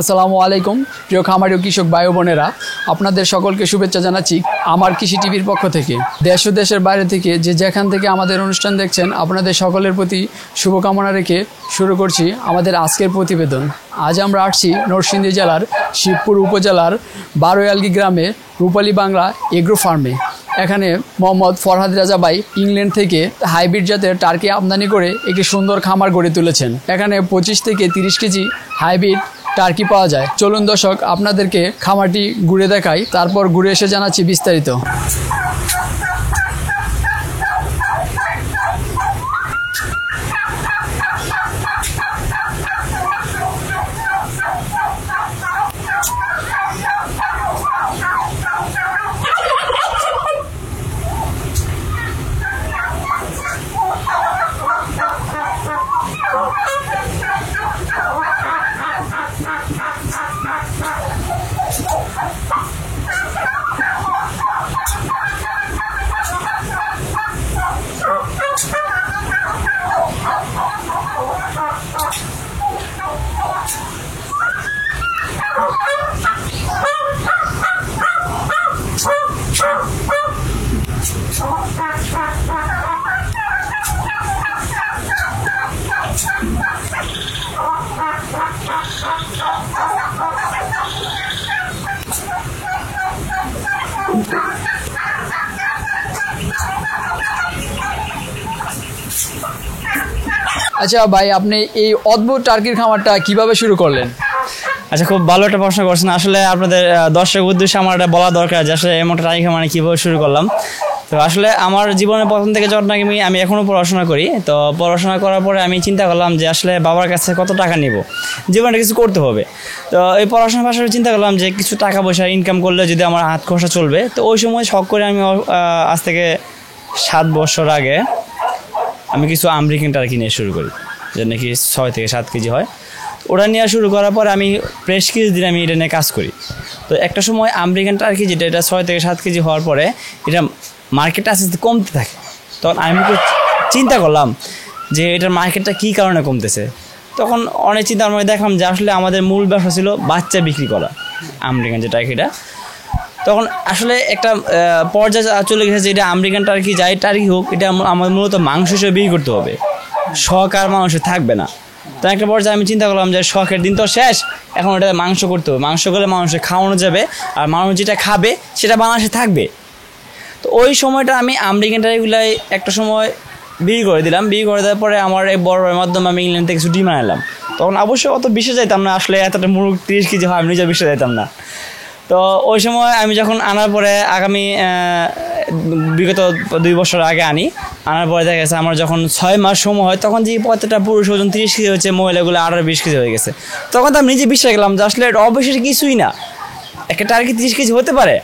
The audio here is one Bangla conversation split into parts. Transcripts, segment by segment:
আসসালামু আলাইকুম প্রিয় খামারি ও কৃষক ভাই বোনেরা, আপনাদের সকলকে শুভেচ্ছা জানাচ্ছি আমার কৃষি টিভির পক্ষ থেকে। দেশ ও দেশের বাইরে থেকে যে যেখান থেকে আমাদের অনুষ্ঠান দেখছেন, আপনাদের সকলের প্রতি শুভকামনা রেখে শুরু করছি আমাদের আজকের প্রতিবেদন। আজ আমরা আসছি নরসিংদী জেলার শিবপুর উপজেলার বারোয়ালগি গ্রামে রূপালী বাংলা এগ্রো ফার্মে। এখানে মোহাম্মদ ফরহাদ রাজা ভাই ইংল্যান্ড থেকে হাইব্রিড জাতের টার্কি আমদানি করে একটি সুন্দর খামার গড়ে তুলেছেন। এখানে 25 থেকে 30 কেজি হাইব্রিড টার্কি পাওয়া যায়। চলুন দর্শক, আপনাদেরকে খামারটি ঘুরে দেখাই, তারপর ঘুরে এসে জানাচ্ছি বিস্তারিত। আচ্ছা ভাই, আপনি এই অদ্ভুত টার্কির খামারটা কিভাবে শুরু করলেন? আচ্ছা, খুব ভালো একটা প্রশ্ন করছেন। আসলে আপনাদের দর্শক উদ্দেশ্যে আমার এটা বলা দরকার যে আসলে এমন টার্কি খামার কীভাবে শুরু করলাম। তো আসলে আমার জীবনের প্রথম থেকে যখন আমি এখনও পড়াশোনা করি, তো পড়াশোনা করার পরে আমি চিন্তা করলাম যে আসলে বাবার কাছে কত টাকা নিব, জীবনে কিছু করতে হবে। তো এই পড়াশোনার পাশাপাশি চিন্তা করলাম যে কিছু টাকা পয়সা ইনকাম করলে যদি আমার হাত খরচা চলবে। তো ওই সময় শখ করে আমি আজ থেকে 7 বছর আগে আমি কিছু আমেরিকান টার্কি নিয়ে শুরু করি, যে নাকি 6 থেকে 7 কেজি হয়। ওটা নিয়ে শুরু করার পর আমি বেশ কিছুদিন আমি এটা নিয়ে কাজ করি। তো একটা সময় আমেরিকান টার্কি যেটা, এটা 6 থেকে 7 কেজি হওয়ার পরে এটা মার্কেটটা আস্তে আস্তে কমতে থাকে। তখন আমি চিন্তা করলাম যে এটার মার্কেটটা কী কারণে কমতেছে। তখন অনেক চিন্তার মধ্যে দেখলাম যে আসলে আমাদের মূল ব্যবসা ছিল বাচ্চা বিক্রি করা, আমেরিকান যে টার্কিটা। তখন আসলে একটা পর্যায়ে চলে গেছে যে এটা আমেরিকান টার্কি যাই টার্কি হোক, এটা আমার মূলত মাংস হিসেবে বিক্রি করতে হবে, শখ আর মানুষের থাকবে না। তো একটা পর্যায়ে আমি চিন্তা করলাম যে শখের দিন তো শেষ, এখন এটা মাংস করতে হবে, মাংস করলে মানুষের খাওয়ানো যাবে, আর মানুষ যেটা খাবে সেটা বাংলাদেশে থাকবে। তো ওই সময়টা আমি আমেরিকান টার্কিগুলাই একটা সময় বিক্রি করে দিলাম। বিক্রি করে দেওয়ার পরে আমার এই বড় মাধ্যমে আমি ইংল্যান্ড থেকে কিছু ডিম আনলাম। তখন অবশ্যই অত বিশ্বাস যাইতাম না, আসলে এতটা মুরগ 30 কেজি হয় আমি নিজে বিশ্বাস যাইতাম না। তো ওই সময় আমি যখন আনার পরে আগামী বিগত 2 বছর আগে আনার পরে দেখা গেছে আমার যখন 6 মাস সময় হয়, তখন যে প্রত্যেকটা পুরুষ ওজন 30 কেজি হচ্ছে, মহিলাগুলো 18-20 কেজি হয়ে গেছে। তখন তো আমি নিজে বিশ্বাস গেলাম যে আসলে এটা অবশ্যই কিছুই না, একটা টার্কি 30 কেজি হতে পারে।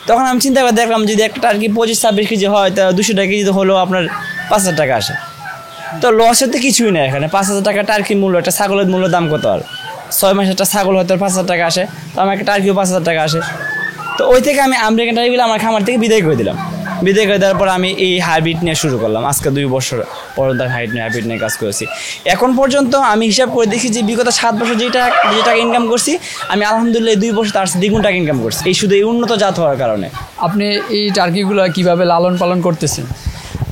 তখন আমি চিন্তা করে দেখলাম যদি একটা টার্কি 25-26 কেজি হয়, তা 200 টাকা কেজি হলেও আপনার 5,000 টাকা আসে। তো লসের তো কিছুই না এখানে। 5,000 টাকা টার্কির মূল্য, একটা ছাগলের মূল্য দাম কত? আর 6 মাসে একটা ছাগল হয়তো 5,000 টাকা আসে, তো আমার একটা টার্কিও 5,000 টাকা আসে। তো ওই থেকে আমি আমেরিকান টার্কিগুলো আমার খামার থেকে বিদায় করে দিলাম। বিদায় করে দেওয়ার পর আমি এই হাইব্রিড নিয়ে শুরু করলাম। আজকে 2 বছর পর্যন্ত হাইব্রিড নিয়ে কাজ করেছি। এখন পর্যন্ত আমি হিসাব করে দেখি যে বিগত 7 বছর যে টাকা ইনকাম করছি, আমি আলহামদুলিল্লাহ 2 বছর তার দ্বিগুণ টাকা ইনকাম করছি, এই শুধু এই উন্নত জাত হওয়ার কারণে। আপনি এই টার্কিগুলো কিভাবে লালন পালন করতেছেন?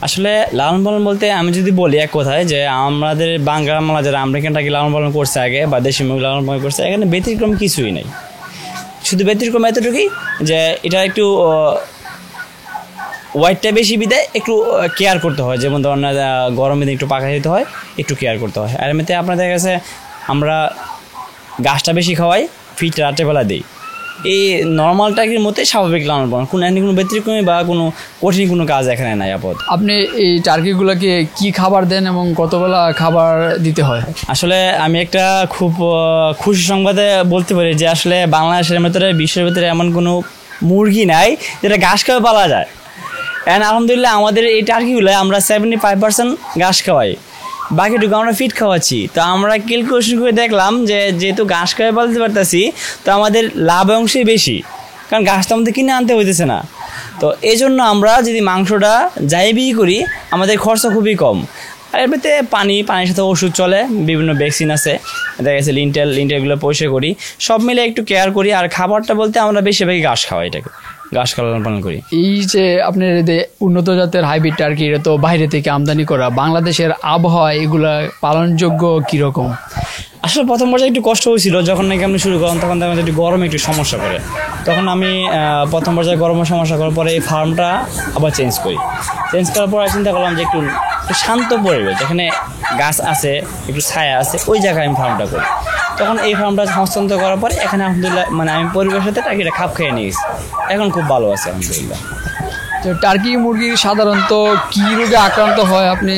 আসলে লালন পালন বলতে আমি যদি বলি এক কথায়, যে আমাদের বাংলা যারা আমেরিকান টার্কি লালন পালন করছে আগে, বা দেশি মুরগি লালন পালন করছে, এখানে ব্যতিক্রম কিছুই নেই। শুধু ব্যতিক্রম এতটুকুই যে এটা একটু ওয়াইটটা বেশি বিদায় একটু কেয়ার করতে হয়, যেমন ধরুন গরমের দিন একটু পাখা দিতে হয়, একটু কেয়ার করতে হয়। আর এমনিতে আপনাদের কাছে আমরা গাছটা বেশি খাওয়াই, ফিট রাত্রেবেলা দিই। এই নর্মাল টার্কির মতোই স্বাভাবিক লালন পালন, কোনো ব্যতিক্রমী বা কোনো কঠিন কোনো কাজ এখানে নাই আপাতত। আপনি এই টার্কিগুলোকে কি খাবার দেন এবং কতবেলা খাবার দিতে হয়? আসলে আমি একটা খুব খুশি সংবাদে বলতে পারি যে আসলে বাংলাদেশের ভেতরে, বিশ্বের ভেতরে এমন কোনো মুরগি নাই যেটা ঘাস খাওয়া পালা যায়। অ্যান্ড আলহামদুলিল্লাহ আমাদের এই টার্কিগুলো আমরা 75% ঘাস খাওয়াই, বাকিটুকু আমরা ফিট খাওয়াচ্ছি। তো আমরা ক্যালকুলেশন করে দেখলাম যে যেহেতু ঘাস খাওয়াই পালতে পারতেছি, তো আমাদের লাভ অংশই বেশি, কারণ ঘাস তো আমাদের কিনে আনতে হইতেছে না। তো এই জন্য আমরা যদি মাংসটা যাই বিক্রি করি, আমাদের খরচা খুবই কম। আর এমনিতে পানির সাথে ওষুধ চলে, বিভিন্ন ভ্যাকসিন আছে, দেখা গেছে লিন্টেলগুলো পরিষ্কার করি, সব মিলে একটু কেয়ার করি। আর খাবারটা বলতে আমরা বেশিরভাগই ঘাস খাওয়াই, এটাকে ঘাস খাওয়ানো পালন করি। এই যে আপনার এদের উন্নত জাতের হাইব্রিড টার্কি, এটা তো বাইরে থেকে আমদানি করা, বাংলাদেশের আবহাওয়া এগুলা পালনযোগ্য কীরকম? আসলে প্রথম পর্যায়ে একটু কষ্ট হয়েছিল, যখন নাকি আমি শুরু করলাম তখন আমাদের একটু গরমে একটু সমস্যা করে। তখন আমি প্রথম পর্যায়ে গরমের সমস্যা করার পরে এই ফার্মটা আবার চেঞ্জ করার পর চিন্তা করলাম যে একটু শান্ত পরিবেশ, যেখানে গাছ আছে, একটু ছায়া আছে, ওই জায়গায় আমি ফার্মটা করি। তখন এই ফার্মটা হস্তান্তর করার পরে এখানে আলহামদুলিল্লাহ মানে আমি পরিবেশের সাথে টার্কিটা খাপ খেয়ে নিয়েছি, এখন খুব ভালো আছে আলহামদুলিল্লাহ। তো টার্কি মুরগি সাধারণত কী রোগে আক্রান্ত হয় আপনি?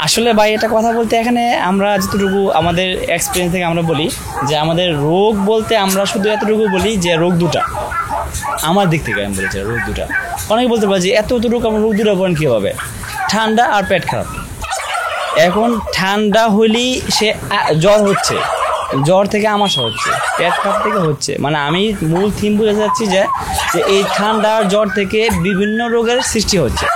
আসলে ভাই এটা কথা বলতে এখানে আমরা যতটুকু আমাদের এক্সপিরিয়েন্স থেকে আমরা বলি যে আমাদের রোগ বলতে আমরা শুধু এতটুকু বলি যে রোগ দুটা, আমার দিক থেকে আমি বলেছি রোগ দুটা। অনেকে বলতে পারে যে এতটুকু আমার রোগ দুটা বলেন কীভাবে? ঠান্ডা আর পেট খারাপ। এখন ঠান্ডা হলেই সে জ্বর হচ্ছে, জ্বর থেকে আমাশা হচ্ছে, পেট খারাপ থেকে হচ্ছে, মানে আমি মূল থিম বুঝে যাচ্ছি যে এই ঠান্ডা আর জ্বর থেকে বিভিন্ন রোগের সৃষ্টি হচ্ছে।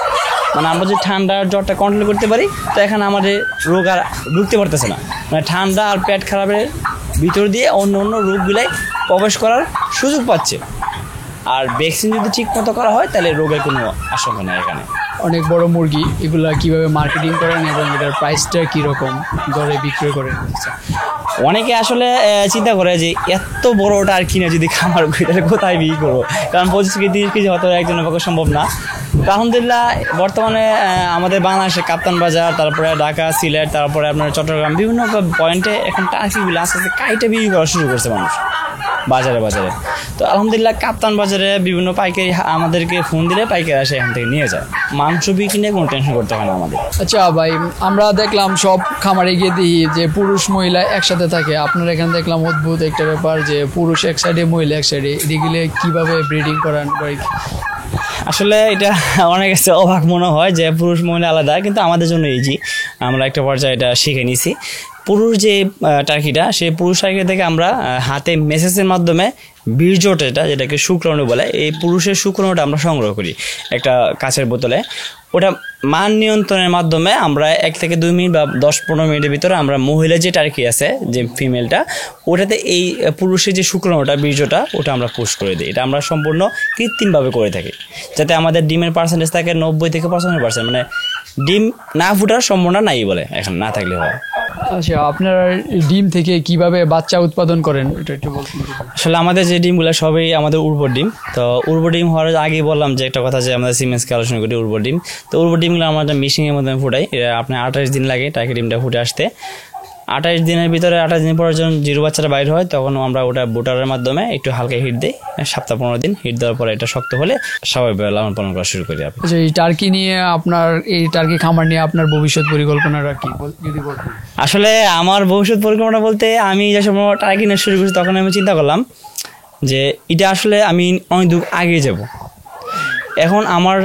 মানে আমরা যদি ঠান্ডার জ্বরটা কন্ট্রোল করতে পারি তো এখানে আমাদের রোগ আর ঢুকতে পারতেছে না, মানে ঠান্ডা আর পেট খারাপের ভিতর দিয়ে অন্য রোগগুলাই প্রবেশ করার সুযোগ পাচ্ছে। আর ভ্যাকসিন যদি ঠিক মতো করা হয় তাহলে রোগের কোনো আশঙ্কা নেই এখানে। অনেক বড় মুরগি, এগুলা কিভাবে মার্কেটিং করেন এবং এটার প্রাইসটা কীরকম দরে বিক্রি করেন? অনেকে আসলে চিন্তা করে যে এত বড়টা আর কিনে যদি খামার করি তাহলে কোথায় বিক্রি করবো, কারণ 25 কেজি 30 কেজি হয়তো একজনের পক্ষে সম্ভব না। আলহামদুলিল্লাহ বর্তমানে আমাদের বাংলাদেশে কাপ্তান বাজার, তারপরে ঢাকা, সিলেট, তারপরে আপনার চট্টগ্রাম, বিভিন্ন পয়েন্টে এখন টার্কিগুলো আস্তে আস্তে কাইটে বিক্রি করা শুরু করছে মানুষ বাজারে। তো আলহামদুলিল্লাহ কাপ্তান বাজারে বিভিন্ন পাইকারি আমাদেরকে ফোন দিলে পাইকারি আসে এখান থেকে নিয়ে যায়, মাংস বিক্রি নিয়ে কোনো টেনশন করতে হয় না আমাদের। আচ্ছা ভাই, আমরা দেখলাম সব খামারে গিয়ে দেখি যে পুরুষ মহিলা একসাথে থাকে, আপনার এখানে দেখলাম অদ্ভুত একটা ব্যাপার যে পুরুষ এক সাইডে মহিলা এক সাইডে, এদিকে কীভাবে ব্রিডিং করান? আসলে এটা অনেক কাছে অবাক মনে হয় যে পুরুষ মহিলা আলাদা, কিন্তু আমাদের জন্য ইজি, আমরা একটা পর্যায়ে এটা শিখে নিছি। পুরুষ যে টার্কিটা, সেই পুরুষ টার্কি থেকে আমরা হাতে মেসেজের মাধ্যমে বীর্যটা যেটাকে শুক্রাণু বলে, এই পুরুষের শুক্রাণুটা আমরা সংগ্রহ করি একটা কাঁচের বোতলে। ওটা মান নিয়ন্ত্রণের মাধ্যমে আমরা 1 থেকে 2 মিনিট বা 10-15 মিনিটের ভিতরে আমরা মহিলা যে টার্কি আছে, যে ফিমেলটা, ওটাতে এই পুরুষের যে শুক্রাণুটা বীর্যটা ওটা আমরা পুশ করে দিই। এটা আমরা সম্পূর্ণ কৃত্রিমভাবে করে থাকি, যাতে আমাদের ডিমের পার্সেন্টেজ থাকে 90 থেকে 95%, মানে ডিম না ফুটার সম্ভাবনা নাই বলে এখন না থাকলে হয়। আচ্ছা, আপনারা ডিম থেকে কিভাবে বাচ্চা উৎপাদন করেন এটা একটু বলুন। আসলে আমাদের যে ডিমগুলো সবই আমাদের উর্বর ডিম। তো উর্বর ডিম হওয়ার আগেই বললাম যে একটা কথা যে আমাদের সিমেন্সকে আলোচনা করি উর্বর ডিম। তো উর্বর ডিমগুলো আমরা মেশিনের মধ্যে ফুটাই, আপনার 28 দিন লাগে টার্কি ডিমটা ফুটে আসতে। 28 দিনের ভিতরে 28 দিন পর যখন জিরো বাচ্চাটা বাইর হয় তখন আমরা ওটা বুটারের মাধ্যমে একটু হালকা হিট দিই, সপ্তাহ 15 দিন হিট দেওয়ার পরে এটা শক্ত হলে স্বাভাবিকভাবে লালন পালন করা শুরু করি। আচ্ছা, এই টার্কি নিয়ে আপনার, এই টার্কি খামার নিয়ে আপনার ভবিষ্যৎ পরিকল্পনাটা কি যদি বলতেন? আসলে আমার ভবিষ্যৎ পরিকল্পনা বলতে আমি যে সময় টার্কি নিয়ে শুরু করছি তখন আমি চিন্তা করলাম যে এটা আসলে আমি অনেক দূর আগে যাব। এখন আমার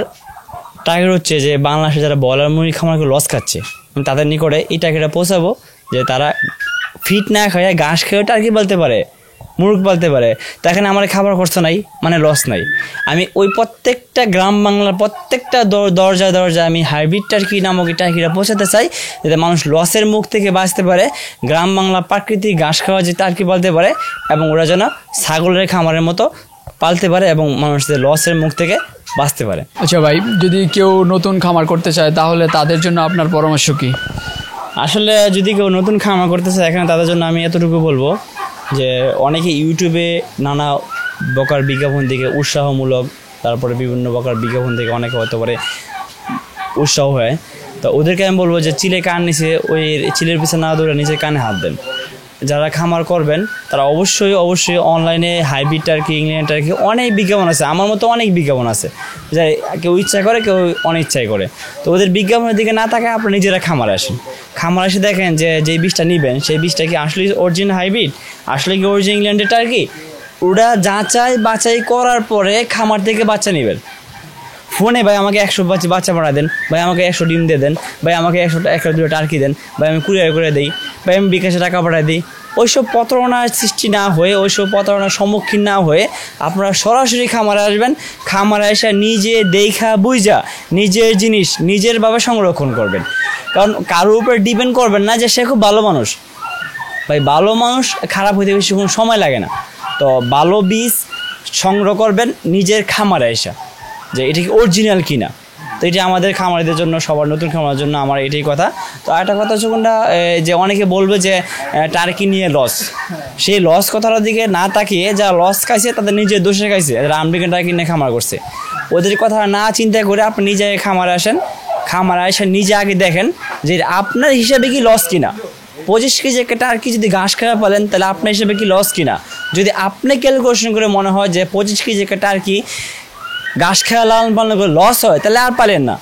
টার্গেট হচ্ছে যে বাংলাদেশে যারা ব্রয়লার মুরগি খামারকে লস খাচ্ছে, আমি তাদের নিকটে এই টার্গেটটা পৌঁছাবো যে তারা ফিট না খায় ঘাস খেয়েও টার্কি পালতে পারে, মুরগ পালতে পারে। তো এখানে আমার খাবার খরচ নাই, মানে লস নাই। আমি ওই প্রত্যেকটা গ্রাম বাংলার প্রত্যেকটা দরজায় আমি হাইব্রিড টার্কি নামক এই টার্কিটা পৌঁছাতে চাই, যাতে মানুষ লসের মুখ থেকে বাঁচতে পারে, গ্রাম বাংলা প্রাকৃতিক ঘাস খাওয়া যে টার্কি পালতে পারে, এবং ওরা যেন ছাগলের খামারের মতো পালতে পারে এবং মানুষদের লসের মুখ থেকে বাঁচতে পারে। আচ্ছা ভাই, যদি কেউ নতুন খামার করতে চায় তাহলে তাদের জন্য আপনার পরামর্শ কি? আসলে যদি কেউ নতুন খামার করতে চায় এখানে তাদের জন্য আমি এতটুকু বলবো যে অনেকে ইউটিউবে নানা প্রকার বিজ্ঞাপন থেকে উৎসাহমূলক, তারপরে বিভিন্ন প্রকার বিজ্ঞাপন থেকে অনেকে হতে পারে উৎসাহ হয়, তো ওদেরকে আমি বলবো যে চিলে কান নিচে, ওই চিলের পিছনে না দৌড়ে নিচে কানে হাত দেন। যারা খামার করবেন তারা অবশ্যই অনলাইনে হাইব্রিড টার্কি, ইংল্যান্ড টার্কি অনেক বিজ্ঞাপন আছে, আমার মতো অনেক বিজ্ঞাপন আছে, যা কেউ ইচ্ছা করে কেউ অনিচ্ছাই করে। তো ওদের বিজ্ঞাপনের দিকে না তাকায় আপনারা নিজেরা খামারে আসেন, খামার এসে দেখেন যে যেই বীজটা নেবেন সেই বীজটা কি আসলে অরিজিনাল হাইব্রিড, আসলে কি অরিজিনাল ইংল্যান্ডের টার্কি, ওরা যাচাই বাছাই করার পরে খামার থেকে বাচ্চা নেবেন। ফোনে ভাই আমাকে 100 বাচ্চা পাঠা দেন, ভাই আমাকে 100 ডিম দিয়ে দেন, ভাই আমাকে 100 টাকা টার্কি দেন, ভাই আমি কুরিয়ার করে দিই, ভাই আমি বিকাশে টাকা পাঠাই দিই, ওইসব প্রতারণার সৃষ্টি না হয়ে, ওইসব প্রতারণার সম্মুখীন না হয়ে আপনারা সরাসরি খামারে আসবেন। খামারে এসে নিজে দেখা বুঝা নিজের জিনিস নিজেরভাবে সংরক্ষণ করবেন। কারণ কারোর উপর ডিপেন্ড করবেন না যে সে খুব ভালো মানুষ। ভাই ভালো মানুষ খারাপ হইতে বেশি কোনো সময় লাগে না। তো ভালো বীজ সংগ্রহ করবেন নিজের খামারে এসে, যে এটা কি অরিজিনাল কিনা। তো এটা আমাদের খামারিদের জন্য, সবার নতুন খামারের জন্য আমার এটাই কথা। তো আরেকটা কথা হচ্ছে কোনটা, যে অনেকে বলবে যে টার্কি নিয়ে লস, সেই লস কথাটার দিকে না তাকিয়ে যারা লস খাইছে তাদের নিজের দোষে খাইছে, যারা আমেরিকান টার্কি নিয়ে খামার করছে ওদের কথা না চিন্তা করে আপনি নিজে খামারে আসেন। খামারে এসে নিজে আগে দেখেন যে আপনার হিসাবে কি লস কিনা। 25 কেজি একটা টার্কি যদি ঘাস খাওয়া পালেন তাহলে আপনার হিসাবে কি লস কিনা। যদি আপনি ক্যালকুলেশন করে মনে হয় যে 25 কেজি একটা টার্কি ঘাস খেয়া লালন পালন করে লস হয় তাহলে আর পারেন না।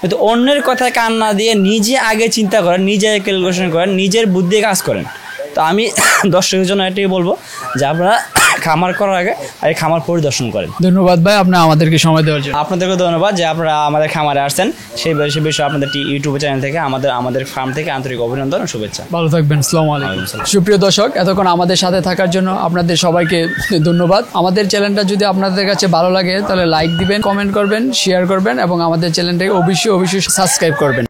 কিন্তু অন্যের কথায় কান না দিয়ে নিজে আগে চিন্তা করেন, নিজে ক্যালকুলেশন করেন, নিজের বুদ্ধি কাজ করেন। তো আমি দর্শকের জন্য এটাই বলবো যে আপনারা খামার করার আগে আর খামার পরিদর্শন করেন। ধন্যবাদ ভাই আপনি আমাদেরকে সময় দেওয়ার জন্য। আপনাদেরকে ধন্যবাদ যে আপনারা আমাদের খামারে আসছেন। সেই বিষয়ে আপনাদের ইউটিউব চ্যানেল থেকে আমাদের ফার্ম থেকে আন্তরিক অভিনন্দন ও শুভেচ্ছা। ভালো থাকবেন। আসসালামু আলাইকুম। সুপ্রিয় দর্শক, এতক্ষণ আমাদের সাথে থাকার জন্য আপনাদের সবাইকে ধন্যবাদ। আমাদের চ্যানেলটা যদি আপনাদের কাছে ভালো লাগে তাহলে লাইক দিবেন, কমেন্ট করবেন, শেয়ার করবেন এবং আমাদের চ্যানেলটাকে অবশ্যই সাবস্ক্রাইব করবেন।